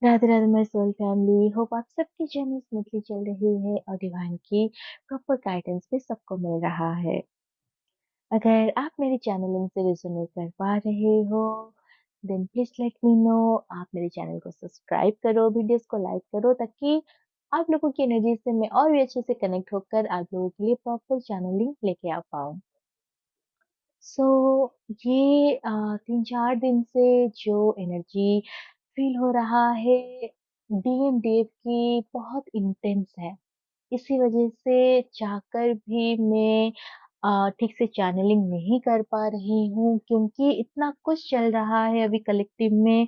Radhe Radhe my soul family. Hope आप सबकी journey smoothly चल रही है और डिवाइन की प्रॉपर गाइडेंस भी सबको मिल रहा है। अगर आप मेरे चैनलिंग से रिजोनेट कर पा रहे हो then please let me know. आप मेरे चैनल को सब्सक्राइब करो, वीडियोस को लाइक करो ताकि आप लोगों की एनर्जी से मैं और भी अच्छे से कनेक्ट होकर आप लोगों के लिए प्रॉपर चैनलिंग लेके आ पाऊँ। सो ये 3-4 दिन से जो एनर्जी फील हो रहा है डीएम डेव की बहुत इंटेंस है। इसी वजह से चाहकर भी मैं ठीक से चैनलिंग नहीं कर पा रही हूँ क्योंकि इतना कुछ चल रहा है अभी कलेक्टिव में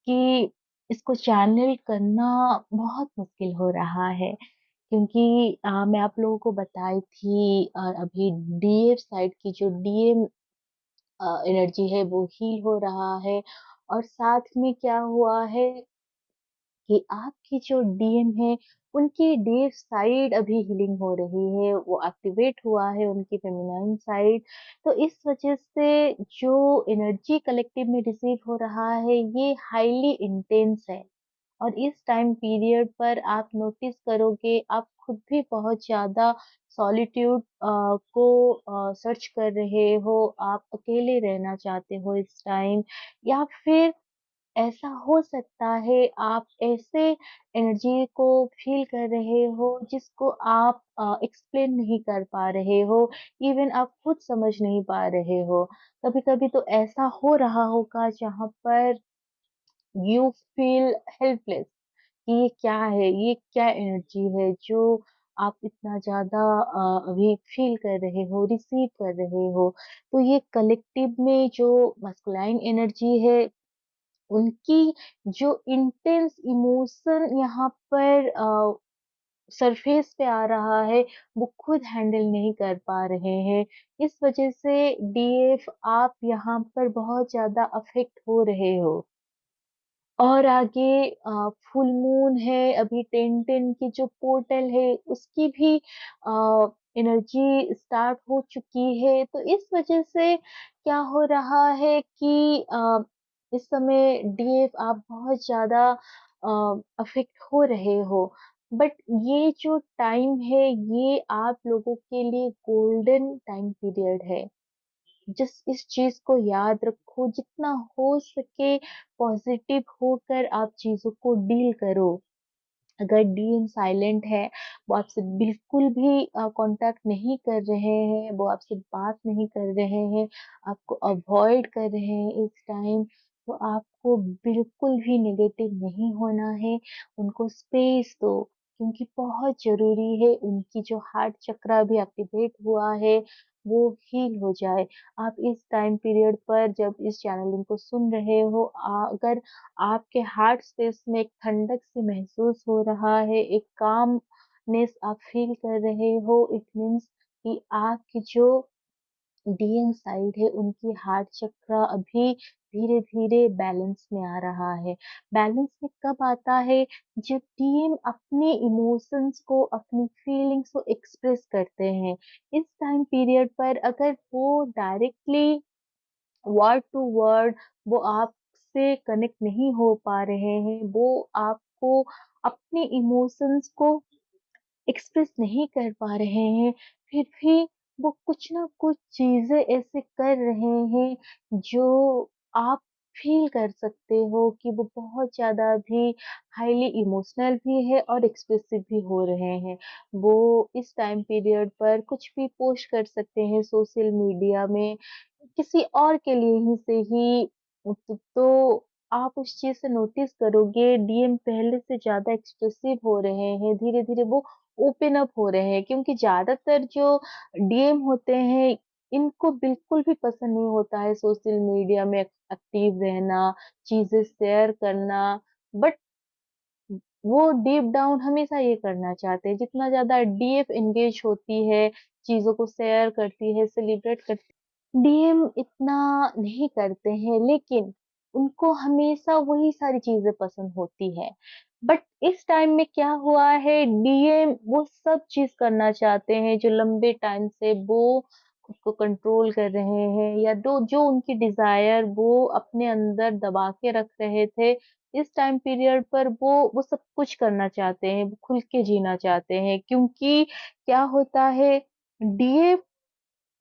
कि इसको चैनल करना बहुत मुश्किल हो रहा है। क्योंकि मैं आप लोगों को बताई थी अभी डीएफ साइड की जो डीएम एनर्जी है वो हील हो रहा है। और साथ में क्या हुआ है कि आपकी जो डीएम है उनकी डीप साइड अभी हीलिंग हो रही है, वो एक्टिवेट हुआ है उनकी फेमिनाइन साइड। तो इस वजह से जो एनर्जी कलेक्टिव में रिसीव हो रहा है ये हाईली इंटेंस है। और इस टाइम पीरियड पर आप नोटिस करोगे आप खुद भी बहुत ज़्यादा सॉलिट्यूड को सर्च कर रहे हो, आप अकेले रहना चाहते हो इस टाइम। या फिर ऐसा हो सकता है आप ऐसे एनर्जी को फील कर रहे हो जिसको आप एक्सप्लेन नहीं कर पा रहे हो, इवन आप खुद समझ नहीं पा रहे हो। कभी-कभी तो ऐसा हो रहा होगा जहाँ पर यू फील हेल्पलेस कि ये क्या है? ये क्या एनर्जी है जो आप इतना ज़्यादा अभी फ़ील कर रहे हो, रिसीव कर रहे हो। तो ये कलेक्टिव में जो मस्कुलाइन एनर्जी है, उनकी जो इंटेंस इमोशन यहाँ पर सरफेस पे आ रहा है, वो खुद हैंडल नहीं कर पा रहे हैं। इस वजह से डीएफ आप यहाँ पर बहुत ज़्यादा अफ़ेक्ट हो रहे हो। और आगे फुल मून है, अभी 10-10 की जो पोर्टल है उसकी भी एनर्जी स्टार्ट हो चुकी है। तो इस वजह से क्या हो रहा है कि इस समय डीएफ आप बहुत ज़्यादा अफ़ेक्ट हो रहे हो। बट ये जो टाइम है ये आप लोगों के लिए गोल्डन टाइम पीरियड है। जिस इस चीज़ को याद रखो, जितना हो सके पॉजिटिव होकर आप चीज़ों को डील करो। अगर डीएम साइलेंट है, वो आपसे बिल्कुल भी कॉन्टैक्ट नहीं कर रहे हैं, वो आपसे बात नहीं कर रहे हैं, आपको अवॉइड कर रहे हैं इस टाइम, तो आपको बिल्कुल भी नेगेटिव नहीं होना है, उनको स्पेस दो। क्योंकि बहुत ज़रूरी है उनकी जो हार्ट चक्रा भी एक्टिवेट हुआ है, वो हील हो जाए। आप इस टाइम पीरियड पर जब इस चैनलिंग को सुन रहे हो, अगर आपके हार्ट स्पेस में एक ठंडक सी महसूस हो रहा है, एक कामनेस आप फील कर रहे हो, इट मीन्स कि आपकी जो डीएन साइड है, उनकी हार्ट चक्र अभी धीरे-धीरे बैलेंस में आ रहा है। बैलेंस में कब आता है? जब डीएम अपने इमोशंस को, अपनी फीलिंग्स को एक्सप्रेस करते हैं। इस टाइम पीरियड पर अगर वो डायरेक्टली वर्ड टू वर्ड वो आपसे कनेक्ट नहीं हो पा रहे हैं, वो आपको अपने इमोशंस को एक्सप्रेस नहीं कर पा रहे हैं, फिर भी वो कुछ ना कुछ चीज़ें ऐसे कर रहे हैं, जो आप फ़ील कर सकते हो कि वो बहुत ज़्यादा अभी हाईली इमोशनल भी है और एक्सप्रेसिव भी हो रहे हैं। वो इस टाइम पीरियड पर कुछ भी पोस्ट कर सकते हैं सोशल मीडिया में, किसी और के लिए ही से ही तो आप उस चीज़ से नोटिस करोगे डीएम पहले से ज़्यादा एक्सप्रेसिव हो रहे हैं, धीरे-धीरे वो ओपन अप हो रहे हैं क्योंकि ज़्यादातर जो डीएम होते हैं, इनको बिल्कुल भी पसंद नहीं होता है सोशल मीडिया में एक्टिव रहना, चीज़ें शेयर करना, बट वो डीप डाउन हमेशा ये करना चाहते हैं। जितना ज़्यादा डीएफ एंगेज होती है, चीज़ों को शेयर करती है, सेलिब्रेट करती, डीएम इतना नहीं करते हैं, लेकिन उनको हमेशा वही सारी चीज़ें पसंद होती है। बट इस टाइम में क्या हुआ है, डीएम वो सब चीज़ करना चाहते हैं जो लंबे टाइम से वो खुद को कंट्रोल कर रहे हैं या जो जो उनकी डिज़ायर वो अपने अंदर दबा के रख रहे थे, इस टाइम पीरियड पर वो सब कुछ करना चाहते हैं, वो खुल के जीना चाहते हैं, क्योंकि क्या होता है, डीए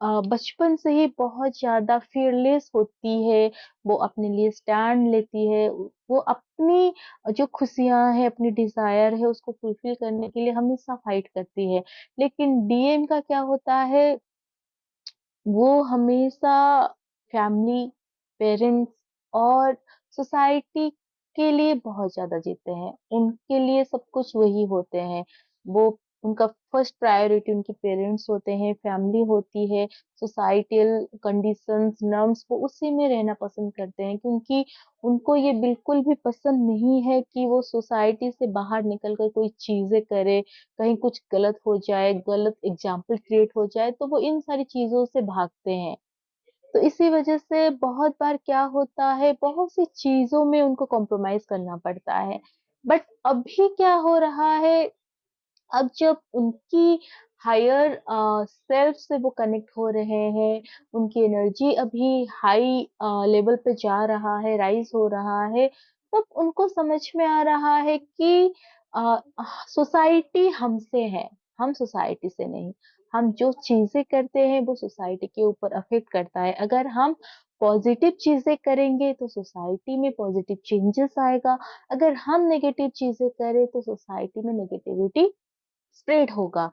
बचपन से ही बहुत ज़्यादा फ़ियरलेस होती है, वो अपने लिए स्टैंड लेती है, वो अपनी जो खुशियाँ हैं, अपनी डिज़ायर है, उसको फुलफ़िल करने के लिए हमेशा फ़ाइट करती है। लेकिन डीएम का क्या होता है, वो हमेशा फैमिली, पेरेंट्स और सोसाइटी के लिए बहुत ज़्यादा जीते हैं। उनके लिए सब कुछ वही होते हैं। वो उनका फर्स्ट प्रायोरिटी उनके पेरेंट्स होते हैं, फैमिली होती है, सोसाइटल कंडीशंस, नॉर्म्स वो उसी में रहना पसंद करते हैं, क्योंकि उनको ये बिल्कुल भी पसंद नहीं है कि वो सोसाइटी से बाहर निकल कर कोई चीज़ें करे, कहीं कुछ गलत हो जाए, गलत एग्ज़ाम्पल क्रिएट हो जाए, तो वो इन सारी चीज़ों से भागते हैं। तो इसी वज़ह से बहुत बार क्या होता है, बहुत सी चीज़ों में उनको कॉम्प्रोमाइज़ करना पड़ता है। बट अभी क्या हो रहा है, अब जब उनकी हायर सेल्फ से वो कनेक्ट हो रहे हैं, उनकी एनर्जी अभी हाई लेवल पे जा रहा है, राइज़ हो रहा है, तब उनको समझ में आ रहा है कि सोसाइटी हमसे है, हम सोसाइटी से नहीं। हम जो चीज़ें करते हैं वो सोसाइटी के ऊपर अफ़ेक्ट करता है। अगर हम पॉज़िटिव चीज़ें करेंगे तो सोसाइटी में पॉज़िटिव चेंजेस आएगा, अगर हम नेगेटिव चीज़ें करें तो सोसाइटी में नेगेटिविटी स्प्रेड होगा।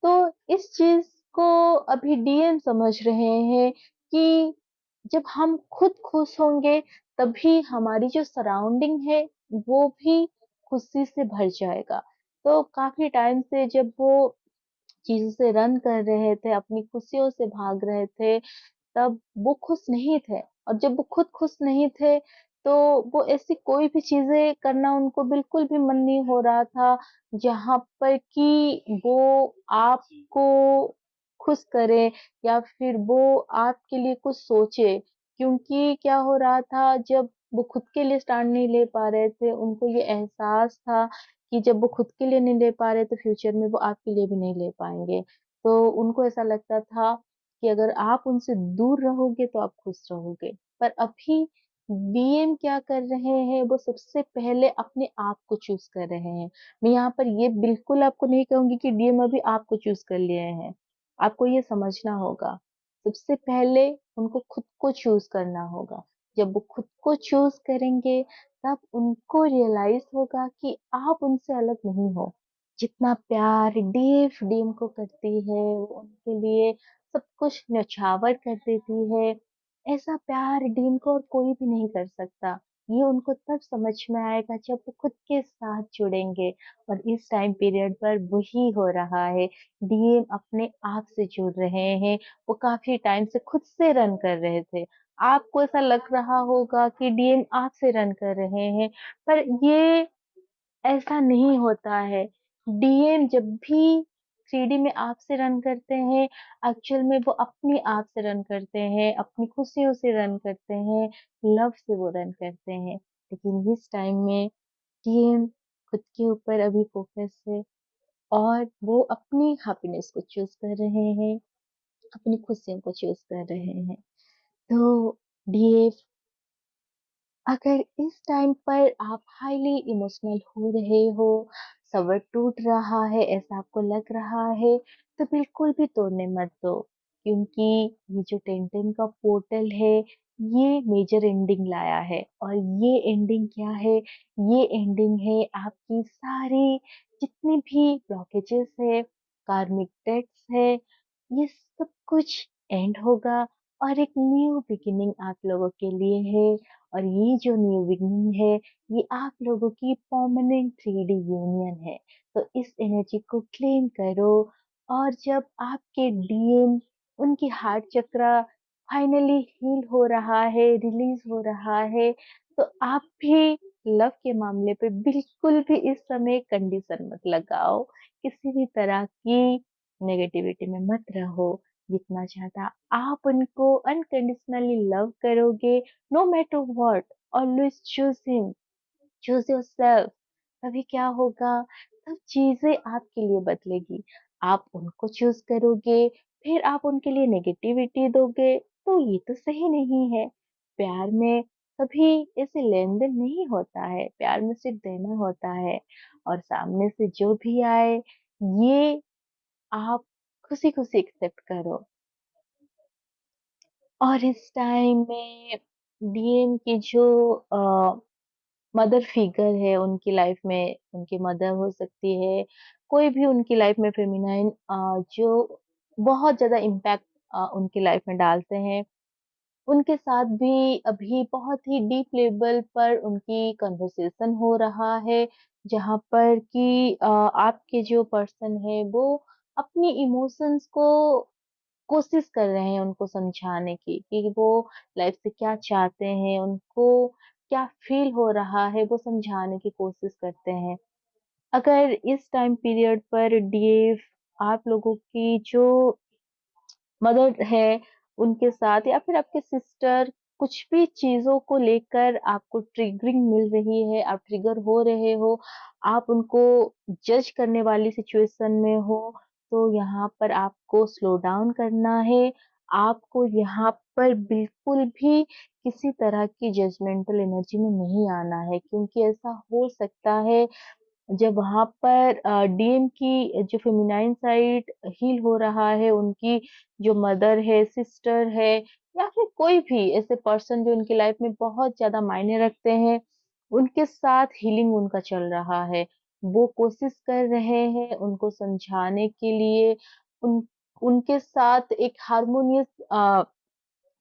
तो इस चीज़ को अभी डीएम समझ रहे हैं कि जब हम खुद खुश होंगे, तभी हमारी जो सराउंडिंग है, वो भी खुशी से भर जाएगा। तो काफ़ी टाइम से जब वो चीज़ों से रन कर रहे थे, अपनी खुशियों से भाग रहे थे, तब वो खुश नहीं थे, और जब वो खुद खुश नहीं थे, तो वो ऐसी कोई भी चीज़ें करना उनको बिल्कुल भी मन नहीं हो रहा था, जहाँ पर कि वो आपको खुश करे या फिर वो आपके लिए कुछ सोचे। क्योंकि क्या हो रहा था, जब वो खुद के लिए स्टैंड नहीं ले पा रहे थे, उनको ये एहसास था कि जब वो खुद के लिए नहीं ले पा रहे, तो फ्यूचर में वो आपके लिए भी नहीं ले पाएँगे। तो उनको ऐसा लगता था कि अगर आप उनसे दूर रहोगे तो आप खुश रहोगे। पर अभी डीएम क्या कर रहे हैं, वो सबसे पहले अपने आप को चूज़ कर रहे हैं। मैं यहाँ पर ये बिल्कुल आपको नहीं कहूँगी कि डीएम अभी आपको चूज़ कर लिए हैं। आपको ये समझना होगा। सबसे पहले उनको खुद को चूज़ करना होगा। जब वो खुद को चूज़ करेंगे, तब उनको रियलाइज़ होगा कि आप उनसे अलग नहीं हो। जितना प्यार डीएम को करती है, वो उनके लिए सब कुछ न्यौछावर कर देती है, ऐसा प्यार डीन को और कोई भी नहीं कर सकता। ये उनको तब समझ में आएगा जब वो खुद के साथ जुड़ेंगे, और इस टाइम पीरियड पर वही हो रहा है। डीएम अपने आप से जुड़ रहे हैं, वो काफ़ी टाइम से खुद से रन कर रहे थे। आपको ऐसा लग रहा होगा कि डीएम आपसे रन कर रहे हैं, पर ये ऐसा नहीं होता है। डीएम जब भी 3D में आप से रन करते हैं, एक्चुअल में वो अपने आप से रन करते हैं, अपनी खुशियों से रन करते हैं, लव से वो रन करते हैं। लेकिन इस टाइम में डीएम खुद के ऊपर अभी फ़ोकस है, और वो अपनी हैप्पीनेस को चूज़ कर रहे हैं, अपनी खुशियों को चूज़ कर रहे हैं। तो डीएफ, अगर इस टाइम पर आप हाईली इमोशनल हो रहे हो, सब्र टूट रहा है, ऐसा आपको लग रहा है, तो बिल्कुल भी तोड़ने मत दो, क्योंकि ये जो 10-10 का पोर्टल है, ये मेजर एंडिंग लाया है, और ये एंडिंग क्या है? ये एंडिंग है आपकी सारी जितनी भी ब्लॉकेजेस है, कार्मिक डेट्स है, ये सब कुछ एंड होगा, और एक न्यू बिगिनिंग आप लोगों के लिए है। और ये जो न्यू बिगिनिंग है, ये आप लोगों की परमानेंट 3D यूनियन है। तो इस एनर्जी को क्लेम करो, और जब आपके डीएम, उनकी हार्ट चक्रा फाइनली हील हो रहा है, रिलीज हो रहा है, तो आप भी लव के मामले पे बिल्कुल भी इस समय कंडीशन मत लगाओ। किसी भी तरह की नेगेटिविटी में मत रहो। जितना ज़्यादा आप उनको अनकंडीशनली लव करोगे, no matter what, always choose him, choose yourself. तभी क्या होगा, तब चीज़ें आपके लिए बदलेगी। आप उनको चूज़ करोगे, फिर आप उनके लिए नेगेटिविटी दोगे, तो ये तो सही नहीं है। प्यार में कभी ऐसे लेन-देन नहीं होता है, प्यार में सिर्फ़ देना होता है और सामने से जो भी आए, ये आप खुशी-खुशी एक्सेप्ट करो। और इस टाइम में डीएम की जो मदर फिगर है उनकी लाइफ में, उनकी मदर हो सकती है, कोई भी उनकी लाइफ में फेमिनाइन जो बहुत ज़्यादा इम्पैक्ट उनकी लाइफ में डालते हैं, उनके साथ भी अभी बहुत ही डीप लेवल पर उनकी कन्वर्सेशन हो रहा है, जहाँ पर कि आपके जो पर्सन है वो अपनी इमोशंस को कोशिश कर रहे हैं उनको समझाने की कि वो लाइफ से क्या चाहते हैं, उनको क्या फ़ील हो रहा है, वो समझाने की कोशिश करते हैं। अगर इस टाइम पीरियड पर डीएफ आप लोगों की जो मदर है, उनके साथ या फिर आपके सिस्टर कुछ भी चीज़ों को लेकर आपको ट्रिगरिंग मिल रही है, आप ट्रिगर हो रहे हो, आप उनको जज करने वाली सिचुएशन में हो, तो यहाँ पर आपको स्लो डाउन करना है। आपको यहाँ पर बिल्कुल भी किसी तरह की जजमेंटल एनर्जी में नहीं आना है, क्योंकि ऐसा हो सकता है जब वहाँ पर डीएम की जो फेमिनाइन साइड हील हो रहा है, उनकी जो मदर है, सिस्टर है या फिर कोई भी ऐसे पर्सन जो उनकी लाइफ में बहुत ज़्यादा मायने रखते हैं, उनके साथ हीलिंग उनका चल रहा है। वो कोशिश कर रहे हैं उनको समझाने के लिए, उन उनके साथ एक हार्मोनियस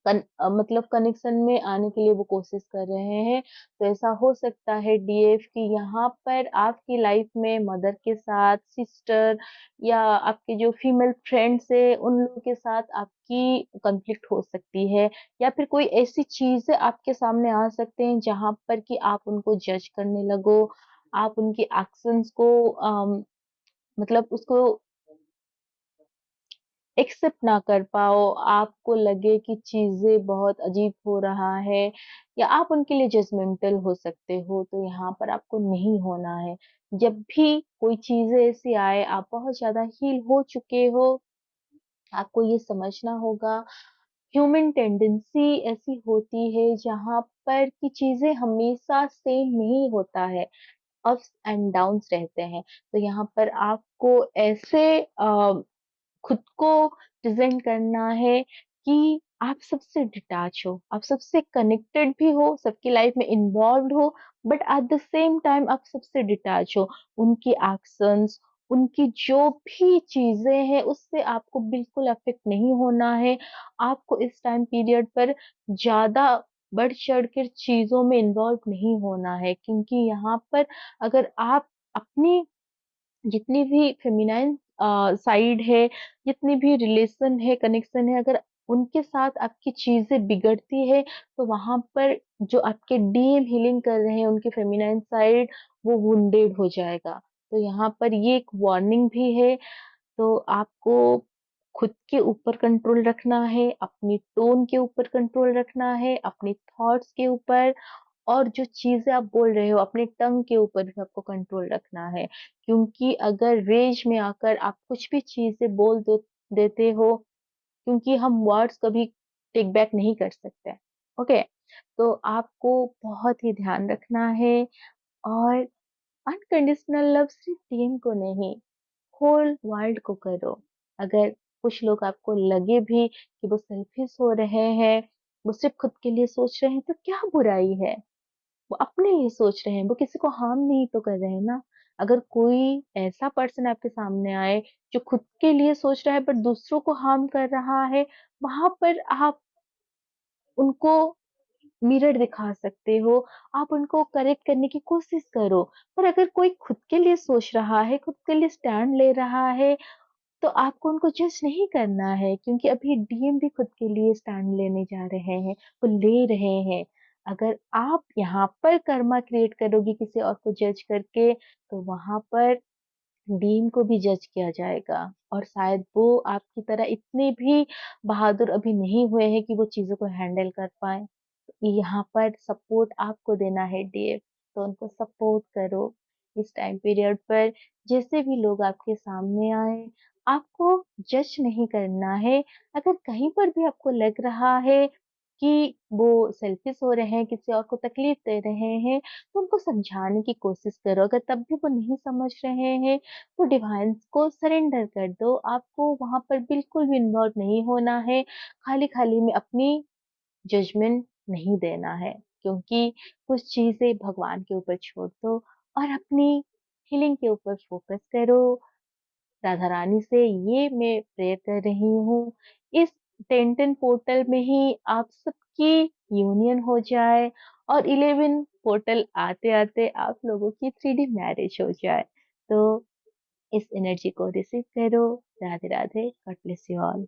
मतलब कनेक्शन में आने के लिए वो कोशिश कर रहे हैं। तो ऐसा हो सकता है डीएफ कि यहाँ पर आपकी लाइफ में मदर के साथ, सिस्टर या आपके जो फीमेल फ्रेंड्स हैं, उन लोगों के साथ आपकी कॉन्फ्लिक्ट हो सकती है या फिर कोई ऐसी चीज़ें आपके सामने आ सकते हैं, जहाँ पर कि आप उनको जज करने लगो, आप उनके एक्शंस को मतलब उसको एक्सेप्ट ना कर पाओ, आपको लगे कि चीज़ें बहुत अजीब हो रहा है या आप उनके लिए जजमेंटल हो सकते हो, तो यहाँ पर आपको नहीं होना है। जब भी कोई चीज़ें ऐसी आए, आप बहुत ज़्यादा हील हो चुके हो, आपको ये समझना होगा, ह्यूमन टेंडेंसी ऐसी होती है जहाँ पर कि चीज़ें हमेशा सेम नहीं होता है, अप्स एंड डाउन्स रहते हैं। तो यहाँ पर आपको ऐसे खुद को प्रेज़ेंट करना है कि आप सबसे डिटैच हो, आप सबसे कनेक्टेड भी हो, सबकी लाइफ़ में इन्वॉल्व्ड हो, but at the same time आप सबसे डिटैच हो। उनकी एक्शंस, उनकी जो भी चीज़ें हैं, उससे आपको बिल्कुल अफ़ेक्ट नहीं होना है। आपको इस टाइम पीरियड पर ज़्यादा बढ़-चढ़ कर चीज़ों में इन्वॉल्व नहीं होना है, क्योंकि यहाँ पर अगर आप अपनी जितनी भी फेमिनाइन साइड है, जितनी भी रिलेशन है, कनेक्शन है, अगर उनके साथ आपकी चीज़ें बिगड़ती है, तो वहाँ पर जो आपके डीप हीलिंग कर रहे हैं उनके फेमिनाइन साइड, वो वुंडेड हो जाएगा। तो यहाँ पर ये एक वार्निंग भी है, तो आपको खुद के ऊपर कंट्रोल रखना है, अपनी टोन के ऊपर कंट्रोल रखना है, अपने थॉट्स के ऊपर और जो चीज़ें आप बोल रहे हो अपने टंग के ऊपर भी आपको कंट्रोल रखना है। क्योंकि अगर रेज में आकर आप कुछ भी चीज़ें बोल दो देते हो, क्योंकि हम वर्ड्स कभी टेक बैक नहीं कर सकते, ओके? तो आपको बहुत ही ध्यान रखना है और अनकंडीशनल लव सिर्फ टीम को नहीं, होल वर्ल्ड को करो। अगर कुछ लोग आपको लगे भी कि वो सेल्फिश हो रहे हैं, वो सिर्फ खुद के लिए सोच रहे हैं, तो क्या बुराई है? वो अपने लिए सोच रहे हैं, वो किसी को हार्म नहीं तो कर रहे हैं ना। अगर कोई ऐसा पर्सन आपके सामने आए, जो खुद के लिए सोच रहा है बट दूसरों को हार्म कर रहा है, वहाँ पर आप उनको मिरर दिखा सकते हो, आप उनको करेक्ट करने की कोशिश करो। पर अगर कोई खुद के लिए सोच रहा है, खुद के लिए स्टैंड ले रहा है, तो आपको उनको जज नहीं करना है, क्योंकि अभी डीएम भी खुद के लिए स्टैंड लेने जा रहे हैं, वो ले रहे हैं। अगर आप यहाँ पर कर्मा क्रिएट करोगी किसी और को जज करके, तो वहाँ पर डीन को भी जज किया जाएगा और शायद वो आपकी तरह इतने भी बहादुर अभी नहीं हुए हैं कि वो चीज़ों को हैंडल कर पाएँ। यहाँ पर सपोर्ट आपको देना है डीएफ, तो उनको सपोर्ट करो इस टाइम पीरियड पर। जैसे भी लोग आपके सामने आए, आपको जज नहीं करना है। अगर कहीं पर भी आपको लग रहा है कि वो सेल्फिश हो रहे हैं, किसी और को तकलीफ दे रहे हैं, तो उनको समझाने की कोशिश करो। अगर तब भी वो नहीं समझ रहे हैं, तो डिवाइन को सरेंडर कर दो। आपको वहाँ पर बिल्कुल भी इन्वॉल्व नहीं होना है, खाली-खाली में अपनी जजमेंट नहीं देना है, क्योंकि कुछ चीज़ें भगवान के ऊपर छोड़ दो और अपनी हीलिंग के ऊपर फोकस करो। राधा रानी से ये मैं प्रेयर कर रही हूँ, इस 10-10 पोर्टल में ही आप सबकी यूनियन हो जाए और 11 पोर्टल आते-आते आप लोगों की 3D मैरिज हो जाए। तो इस एनर्जी को रिसीव करो। Radhe Radhe, God bless you all.